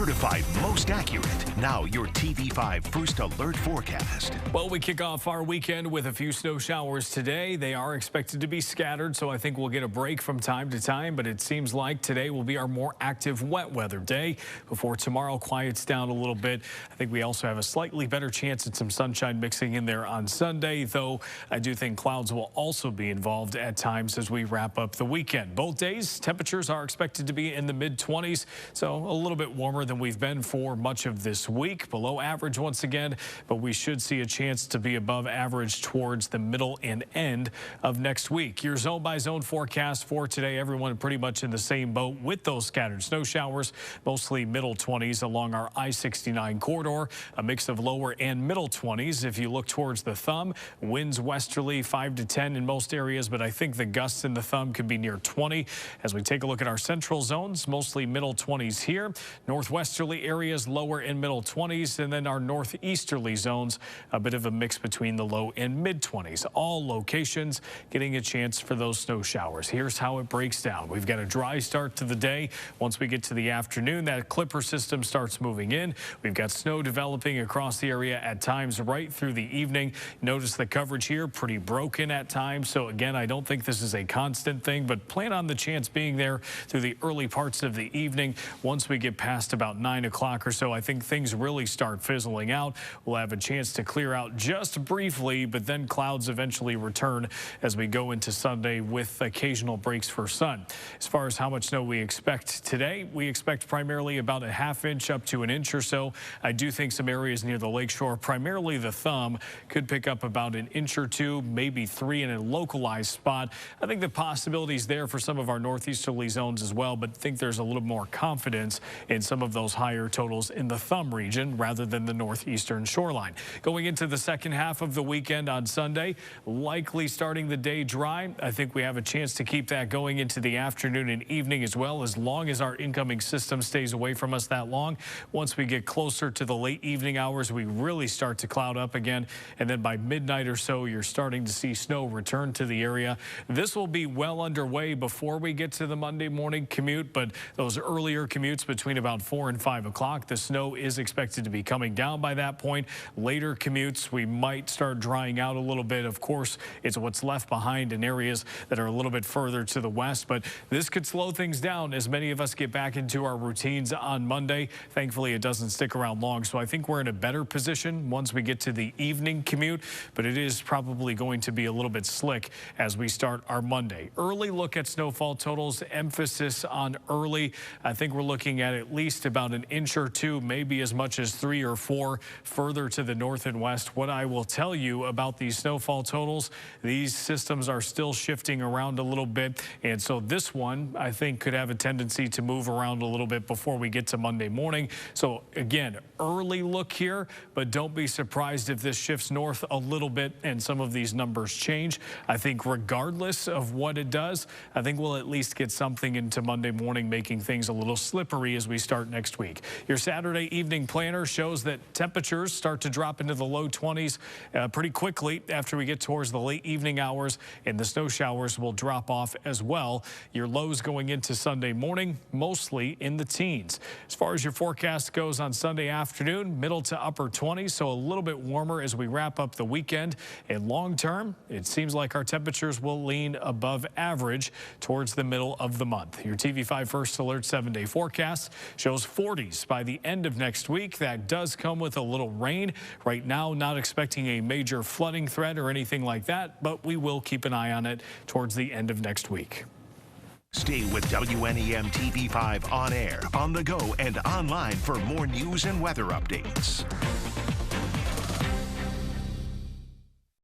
certified most accurate. Now your TV5 First Alert forecast. Well, we kick off our weekend with a few snow showers today. They are expected to be scattered, so I think we'll get a break from time to time, but it seems like today will be our more active wet weather day before tomorrow quiets down a little bit. I think we also have a slightly better chance at some sunshine mixing in there on Sunday, though I do think clouds will also be involved at times as we wrap up the weekend. Both days, temperatures are expected to be in the mid-20s, so a little bit warmer than we've been for much of this week. Below average once again, but we should see a chance to be above average towards the middle and end of next week. Your zone by zone forecast for today, everyone pretty much in the same boat with those scattered snow showers, mostly middle 20s along our I-69 corridor, a mix of lower and middle 20s. If you look towards the thumb, winds westerly 5 to 10 in most areas, but I think the gusts in the thumb could be near 20. As we take a look at our central zones, mostly middle 20s here, northwesterly areas lower and middle 20s, and then our northeasterly zones, a bit of a mix between the low and mid 20s. All locations getting a chance for those snow showers. Here's how it breaks down. We've got a dry start to the day. Once we get to the afternoon, that clipper system starts moving in. We've got snow developing across the area at times right through the evening. Notice the coverage here pretty broken at times. So again, I don't think this is a constant thing, but plan on the chance being there through the early parts of the evening. Once we get past about 9 o'clock or so, I think things really start fizzling out. We'll have a chance to clear out just briefly, but then clouds eventually return as we go into Sunday with occasional breaks for sun. As far as how much snow we expect today, we expect primarily about a ½ inch up to an inch or so. I do think some areas near the lakeshore, primarily the thumb, could pick up about an inch or two, maybe 3 in a localized spot. I think the possibility is there for some of our northeasterly zones as well, but think there's a little more confidence in some of those higher totals in the thumb region rather than the northeastern shoreline. Going into the second half of the weekend on Sunday, likely starting the day dry. I think we have a chance to keep that going into the afternoon and evening as well, as long as our incoming system stays away from us that long. Once we get closer to the late evening hours, we really start to cloud up again, and then by midnight or so, you're starting to see snow return to the area. This will be well underway before we get to the Monday morning commute, but those earlier commutes between about 4 and 5 o'clock, the snow is expected to be coming down by that point. Later commutes, we might start drying out a little bit. Of course, it's what's left behind in areas that are a little bit further to the west, but this could slow things down as many of us get back into our routines on Monday. Thankfully, it doesn't stick around long, so I think we're in a better position once we get to the evening commute, but it is probably going to be a little bit slick as we start our Monday. Early look at snowfall totals, emphasis on early. I think we're looking at least about an inch or two, maybe as much as 3 or 4 further to the north and west. What I will tell you about these snowfall totals, these systems are still shifting around a little bit, and so this one I think could have a tendency to move around a little bit before we get to Monday morning. So again, early look here, but don't be surprised if this shifts north a little bit and some of these numbers change. I think regardless of what it does, I think we'll at least get something into Monday morning, making things a little slippery as we start next week. Your Saturday evening planner shows that temperatures start to drop into the low 20s pretty quickly after we get towards the late evening hours, and the snow showers will drop off as well. Your lows going into Sunday morning, mostly in the teens. As far as your forecast goes on Sunday afternoon, middle to upper 20s, so a little bit warmer as we wrap up the weekend. And long term, it seems like our temperatures will lean above average towards the middle of the month. Your TV5 First Alert 7-day forecast shows 40s by the end of next week. That does come with a little rain. Right now, not expecting a major flooding threat or anything like that, but we will keep an eye on it towards the end of next week. Stay with WNEM TV5 on air, on the go, and online for more news and weather updates.